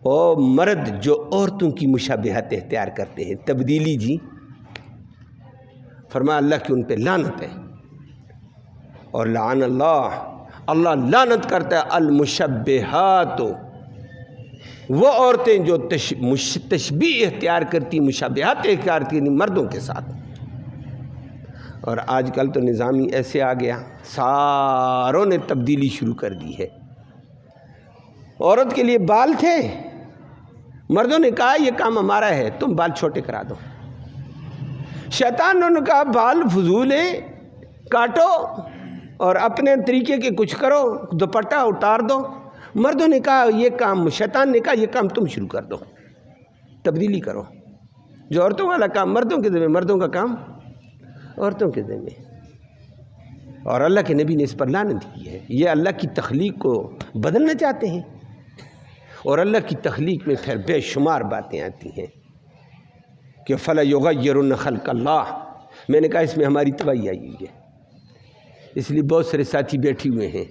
او مرد جو عورتوں کی مشابہت اختیار کرتے ہیں، تبدیلی جی، فرمایا اللہ کی ان پہ لعنت ہے۔ اور لعن اللہ، اللہ لعنت کرتا ہے المشبہات، وہ عورتیں جو تشبیہ اختیار کرتی، مشابہت اختیار کرتی مردوں کے ساتھ۔ اور آج کل تو نظام ہی ایسے آ گیا، ساروں نے تبدیلی شروع کر دی ہے۔ عورت کے لیے بال تھے، مردوں نے کہا یہ کام ہمارا ہے، تم بال چھوٹے کرا دو۔ شیطان نے کہا بال فضول ہیں، کاٹو اور اپنے طریقے کے کچھ کرو، دوپٹہ اتار دو۔ مردوں نے کہا یہ کام، شیطان نے کہا یہ کام تم شروع کر دو، تبدیلی کرو، جو عورتوں والا کام مردوں کے ذمہ، مردوں کا کام عورتوں کے ذمہ۔ اور اللہ کے نبی نے اس پر لعنت کی ہے۔ یہ اللہ کی تخلیق کو بدلنا چاہتے ہیں، اور اللہ کی تخلیق میں پھر بے شمار باتیں آتی ہیں کہ فَلَا يُغَيِّرُنَّ خَلْقَ اللَّهِ۔ میں نے کہا اس میں ہماری تباہی آئی ہوئی ہے، اس لیے بہت سارے ساتھی بیٹھے ہوئے ہیں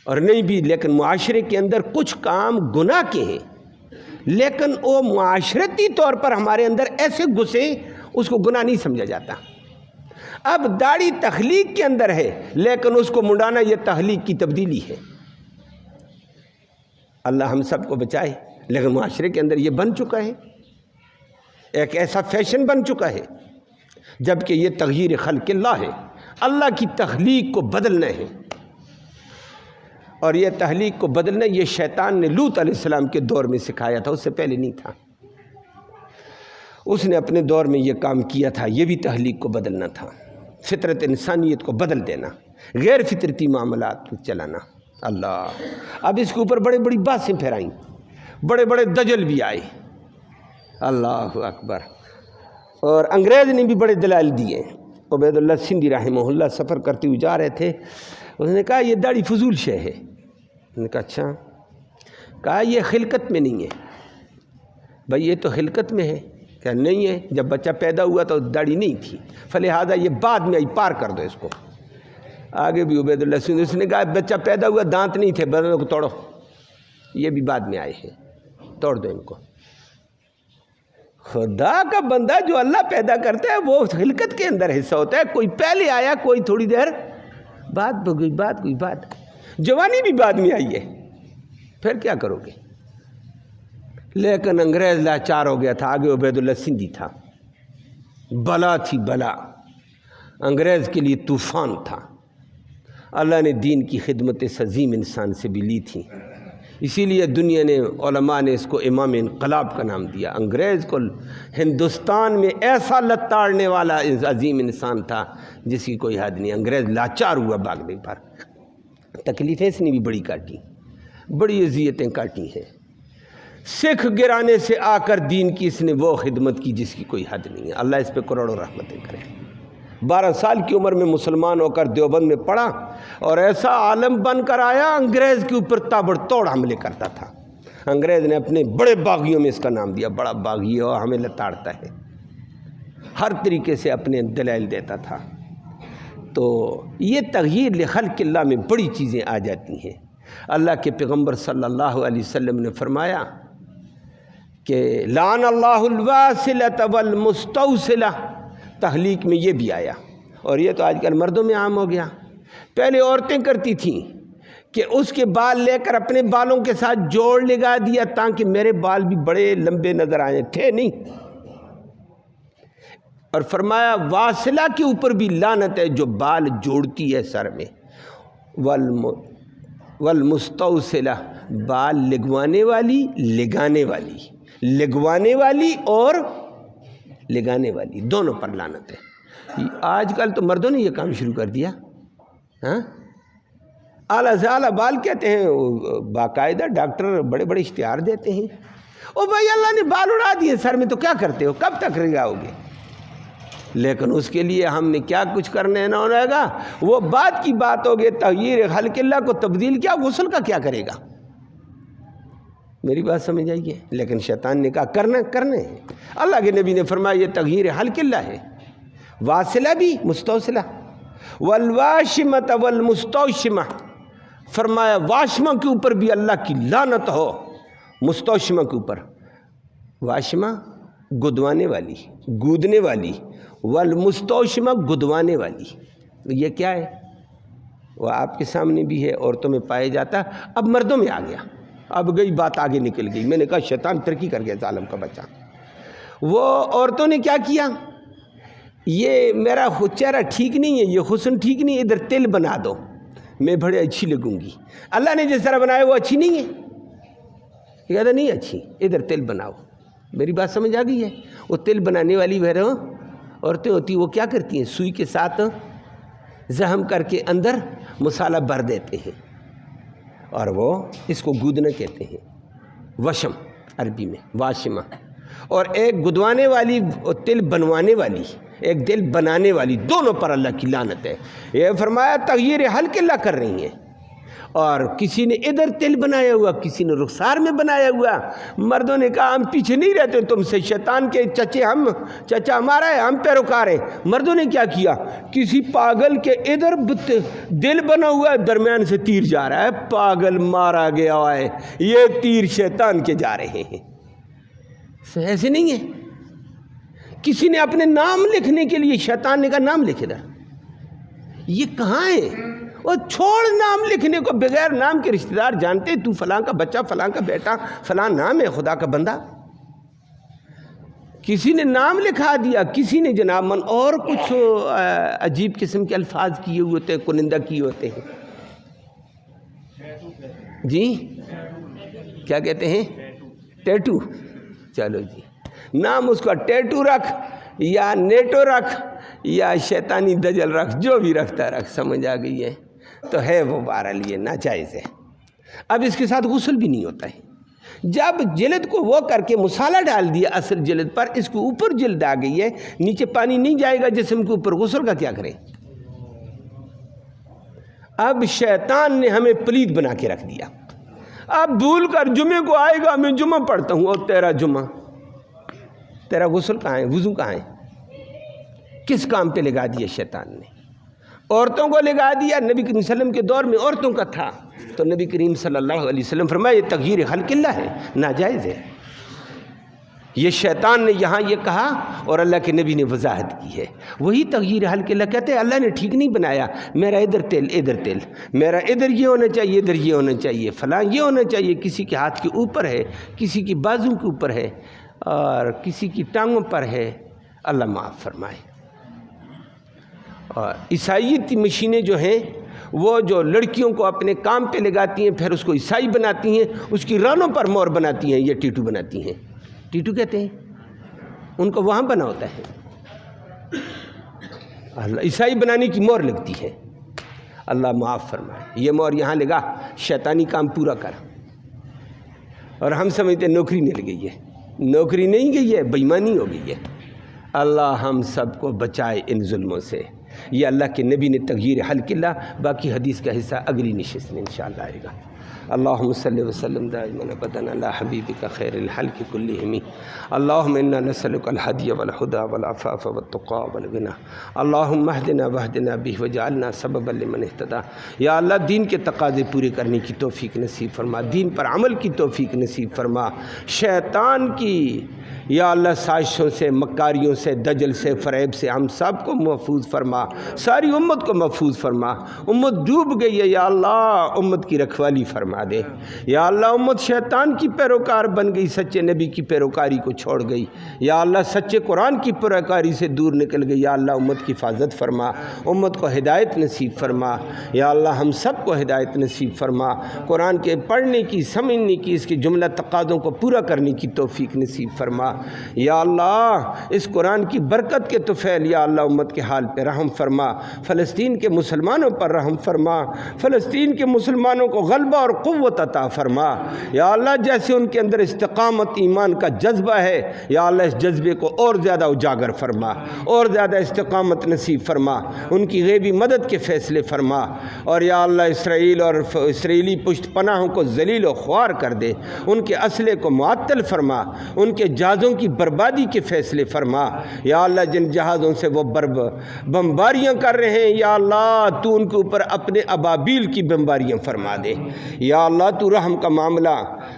اور نہیں بھی، لیکن معاشرے کے اندر کچھ کام گناہ کے ہیں، لیکن وہ معاشرتی طور پر ہمارے اندر ایسے گھسے اس کو گناہ نہیں سمجھا جاتا۔ اب داڑھی تخلیق کے اندر ہے، لیکن اس کو منڈانا یہ تخلیق کی تبدیلی ہے۔ اللہ ہم سب کو بچائے، لیکن معاشرے کے اندر یہ بن چکا ہے، ایک ایسا فیشن بن چکا ہے، جبکہ یہ تغییر خلق اللہ ہے، اللہ کی تخلیق کو بدلنا ہے۔ اور یہ تخلیق کو بدلنا یہ شیطان نے لوط علیہ السلام کے دور میں سکھایا تھا، اس سے پہلے نہیں تھا۔ اس نے اپنے دور میں یہ کام کیا تھا، یہ بھی تخلیق کو بدلنا تھا، فطرت انسانیت کو بدل دینا، غیر فطرتی معاملات کو چلانا۔ اللہ اب اس کے اوپر بڑے بڑی باتیں پھیرائیں، بڑے بڑے دجل بھی آئے، اللہ اکبر۔ اور انگریز نے بھی بڑے دلائل دیے۔ عبید اللہ سندھی رحمہ اللہ سفر کرتے ہوئے جا رہے تھے، اس نے کہا یہ داڑھی فضول شے ہے۔ اس نے کہا اچھا، کہا یہ خلقت میں نہیں ہے۔ بھائی یہ تو خلقت میں ہے، کہ نہیں ہے، جب بچہ پیدا ہوا تو داڑھی نہیں تھی، فلہذا یہ بعد میں آئی، پار کر دو اس کو۔ آگے بھی عبید اللہ سندھی، اس نے کہا بچہ پیدا ہوا دانت نہیں تھے، بدنوں کو توڑو، یہ بھی بعد میں آئے ہیں، توڑ دو ان کو۔ خدا کا بندہ جو اللہ پیدا کرتا ہے وہ خلقت کے اندر حصہ ہوتا ہے، کوئی پہلے آیا، کوئی تھوڑی دیر بعد، کوئی بات کوئی بات، جوانی بھی بعد میں آئی ہے، پھر کیا کرو گے؟ لیکن انگریز لاچار ہو گیا تھا، آگے عبید اللہ سندھی تھا، بلا تھی بلا، انگریز کے لیے طوفان تھا۔ اللہ نے دین کی خدمت اس عظیم انسان سے بھی لی تھی، اسی لیے دنیا نے، علماء نے اس کو امام انقلاب کا نام دیا۔ انگریز کو ہندوستان میں ایسا لتاڑنے والا عظیم انسان تھا جس کی کوئی حد نہیں۔ انگریز لاچار ہوا بھاگنے پر، تکلیفیں اس نے بھی بڑی کاٹی، بڑی اذیتیں کاٹی ہیں۔ سکھ گرانے سے آ کر دین کی اس نے وہ خدمت کی جس کی کوئی حد نہیں ہے۔ اللہ اس پہ کروڑوں رحمتیں کرے۔ 12 سال کی عمر میں مسلمان ہو کر دیوبند میں پڑھا اور ایسا عالم بن کر آیا، انگریز کے اوپر تابڑ توڑ حملے کرتا تھا۔ انگریز نے اپنے بڑے باغیوں میں اس کا نام دیا، بڑا باغی ہے اور ہمیں لتاڑتا ہے۔ ہر طریقے سے اپنے دلائل دیتا تھا۔ تو یہ تغییر لخلق اللہ میں بڑی چیزیں آ جاتی ہیں۔ اللہ کے پیغمبر صلی اللہ علیہ وسلم نے فرمایا کہ لعن اللہ الواصلۃ والمستوصلہ، تخلیق میں یہ بھی آیا، اور یہ تو آج کل مردوں میں عام ہو گیا۔ پہلے عورتیں کرتی تھیں کہ اس کے بال لے کر اپنے بالوں کے ساتھ جوڑ لگا دیا تاکہ میرے بال بھی بڑے لمبے نظر آئیں، تھے نہیں۔ اور فرمایا واصلہ کے اوپر بھی لعنت ہے جو بال جوڑتی ہے سر میں، والمستوصلہ بال لگوانے والی، لگانے والی، لگوانے والی اور لگانے والی، دونوں پر لعنت ہے۔ آج کل تو مردوں نے یہ کام شروع کر دیا، ہاں، اعلیٰ سے اعلیٰ بال کہتے ہیں، باقاعدہ ڈاکٹر بڑے بڑے اشتہار دیتے ہیں، او بھائی اللہ نے بال اڑا دیے سر میں تو کیا کرتے ہو، کب تک رگاؤ گے؟ لیکن اس کے لیے ہم نے کیا کچھ کرنے نہ رہے گا، وہ بات کی بات ہوگی، تغییر خلق اللہ کو تبدیل کیا، غسل کا کیا کرے گا؟ میری بات سمجھ آئیے؟ لیکن شیطان نے کہا کرنا ہے۔ اللہ کے نبی نے فرمایا یہ تغییر خلق اللہ ہے، واصلہ بھی مستوصلہ، والواشمۃ والمستوشمہ، فرمایا واشمہ کے اوپر بھی اللہ کی لعنت ہو، مستوشمہ کے اوپر، واشمہ گدوانے والی، گودنے والی، والمستوشمہ گدوانے والی، یہ کیا ہے؟ وہ آپ کے سامنے بھی ہے، عورتوں میں پائے جاتا، اب مردوں میں آ گیا، اب گئی بات آگے نکل گئی۔ میں نے کہا شیطان ترقی کر گیا ظالم کا بچہ۔ وہ عورتوں نے کیا کیا، یہ میرا چہرہ ٹھیک نہیں ہے، یہ حسن ٹھیک نہیں ہے، ادھر تل بنا دو، میں بڑے اچھی لگوں گی۔ اللہ نے جس طرح بنایا وہ اچھی نہیں ہے، یہ کہتا نہیں اچھی، ادھر تل بناؤ۔ میری بات سمجھ آ گئی ہے؟ وہ تل بنانے والی بہروں عورتیں ہوتی، وہ کیا کرتی ہیں، سوئی کے ساتھ زخم کر کے اندر مسالہ بھر دیتے ہیں، اور وہ اس کو گودنا کہتے ہیں، وشم عربی میں، واشمہ۔ اور ایک گدوانے والی، تل بنوانے والی، ایک دل بنانے والی، دونوں پر اللہ کی لعنت ہے۔ یہ فرمایا تغییر خلق اللہ کر رہی ہیں، اور کسی نے ادھر تل بنایا ہوا، کسی نے رخسار میں بنایا ہوا۔ مردوں نے کہا ہم پیچھے نہیں رہتے تم سے، شیطان کے چچا ہمارا ہے، ہم پیروکار ہیں۔ مردوں نے کیا کیا، کسی پاگل کے ادھر دل بنا ہوا ہے، درمیان سے تیر جا رہا ہے، پاگل مارا گیا ہے، یہ تیر شیطان کے جا رہے ہیں۔ ایسے نہیں ہے، کسی نے اپنے نام لکھنے کے لیے، شیطان نے کہا نام لکھ ادھر، یہ کہاں ہے؟ وہ چھوڑ نام لکھنے کو، بغیر نام کے رشتہ دار جانتے تو فلاں کا بچہ، فلاں کا بیٹا، فلاں نام ہے، خدا کا بندہ۔ کسی نے نام لکھا دیا، کسی نے جناب من اور کچھ عجیب قسم کے الفاظ کیے ہوتے ہیں، کنندہ کیے ہوتے ہیں۔ جی کیا کہتے ہیں؟ ٹیٹو۔ چلو جی، نام اس کا ٹیٹو رکھ یا نیٹو رکھ یا شیطانی دجل رکھ، جو بھی رکھتا رکھ، سمجھ آ گئی ہے؟ تو ہے وہ بہرحال یہ ناجائز ہے۔ اب اس کے ساتھ غسل بھی نہیں ہوتا ہے۔ جب جلد کو وہ کر کے مسالہ ڈال دیا اصل جلد پر، اس کو اوپر جلد آ گئی ہے، نیچے پانی نہیں جائے گا جسم کے اوپر، غسل کا کیا کریں؟ اب شیطان نے ہمیں پلید بنا کے رکھ دیا۔ اب بھول کر جمعے کو آئے گا، میں جمعہ پڑھتا ہوں، اور تیرا جمعہ، تیرا غسل کہاں ہے، وضو کہاں ہے؟ کس کام پہ لگا دیا شیطان نے؟ عورتوں کو لگا دیا۔ نبی کریم صلی اللہ علیہ وسلم کے دور میں عورتوں کا تھا، تو نبی کریم صلی اللہ علیہ وسلم فرمایا یہ تغییر خلق اللہ ہے، ناجائز ہے۔ یہ شیطان نے یہاں یہ کہا، اور اللہ کے نبی نے وضاحت کی ہے، وہی تغییر خلق اللہ کہتے ہیں۔ اللہ نے ٹھیک نہیں بنایا، میرا ادھر تل، ادھر تل، میرا ادھر یہ ہونا چاہیے، ادھر یہ ہونا چاہیے، فلاں یہ ہونا چاہیے، کسی کے ہاتھ کے اوپر ہے، کسی کی بازو کے اوپر ہے، اور کسی کی ٹانگوں پر ہے۔ اللہ معاف فرمائے۔ اور عیسائیت کی مشینیں جو ہیں، وہ جو لڑکیوں کو اپنے کام پہ لگاتی ہیں، پھر اس کو عیسائی بناتی ہیں، اس کی رانوں پر مور بناتی ہیں، یہ ٹیٹو بناتی ہیں، ٹیٹو کہتے ہیں ان کو، وہاں بنا ہوتا ہے، اللہ عیسائی بنانے کی مور لگتی ہے۔ اللہ معاف فرمائے، یہ مور یہاں لگا، شیطانی کام پورا کر، اور ہم سمجھتے ہیں نوکری مل گئی ہے، نوکری نہیں گئی ہے، بےایمانی ہو گئی ہے۔ اللہ ہم سب کو بچائے ان ظلموں سے۔ یہ اللہ کے نبی نے تغییر خلق اللہ، باقی حدیث کا حصہ اگلی نشست میں انشاءاللہ آئے گا۔ اللہم صلی وسلم دائما ابدا علی حبیبک خیر الخلق کلہم اللہم انا نسألک الہدی والہدی والعفاف والتقی والغنی اللہم اہدنا واہدنا بہ وجعلنا سببا لمن اہتدی۔ یا اللہ دین کے تقاضے پورے کرنے کی توفیق نصیب فرما، دین پر عمل کی توفیق نصیب فرما، شیطان کی یا اللہ سازشوں سے، مکاریوں سے، دجل سے، فریب سے ہم سب کو محفوظ فرما، ساری امت کو محفوظ فرما۔ امت ڈوب گئی ہے یا اللہ امت کی رکھوالی فرما دے۔ یا اللہ امت شیطان کی پیروکار بن گئی، سچے نبی کی پیروکاری کو چھوڑ گئی۔ یا اللہ سچے قرآن کی پیروکاری سے دور نکل گئی۔ یا اللہ امت کی حفاظت فرما، امت کو ہدایت نصیب فرما۔ یا اللہ ہم سب کو ہدایت نصیب فرما، قرآن کے پڑھنے کی، سمجھنے کی، اس کے جملہ تقاضوں کو پورا کرنے کی توفیق نصیب فرما۔ یا اللہ اس قرآن کی برکت کے طفیل یا اللہ امت کے حال پہ رحم فرما، فلسطین کے مسلمانوں پر رحم فرما، فلسطین کے مسلمانوں کو غلبہ اور قوت عطا فرما۔ یا اللہ جیسے ان کے اندر استقامت ایمان کا جذبہ ہے، یا اللہ اس جذبے کو اور زیادہ اجاگر فرما، اور زیادہ استقامت نصیب فرما، ان کی غیبی مدد کے فیصلے فرما۔ اور یا اللہ اسرائیل اور اسرائیلی پشت پناہوں کو ذلیل و خوار کر دے، ان کے اسلحے کو معطل فرما، ان کے جہازوں کی بربادی کے فیصلے فرما۔ یا اللہ جن جہازوں سے وہ بمباریاں کر رہے ہیں یا اللہ تو ان کے اوپر اپنے ابابیل کی بمباریاں فرما دے۔ یا اللہ تو رحم کا معاملہ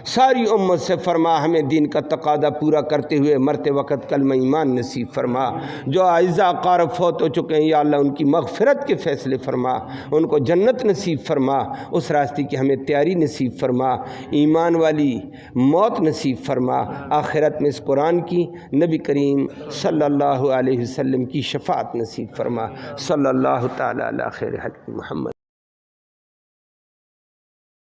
ساری امت سے فرما، ہمیں دین کا تقاضا پورا کرتے ہوئے مرتے وقت کلمہ ایمان نصیب فرما۔ جو اعزاء اقارب فوت ہو چکے ہیں یا اللہ ان کی مغفرت کے فیصلے فرما، ان کو جنت نصیب فرما، اس راستے کی ہمیں تیاری نصیب فرما، ایمان والی موت نصیب فرما، آخرت میں اس قرآن کی نبی کریم صلی اللہ علیہ وسلم کی شفاعت نصیب فرما۔ صلی اللہ تعالی علی خیر خلق محمد۔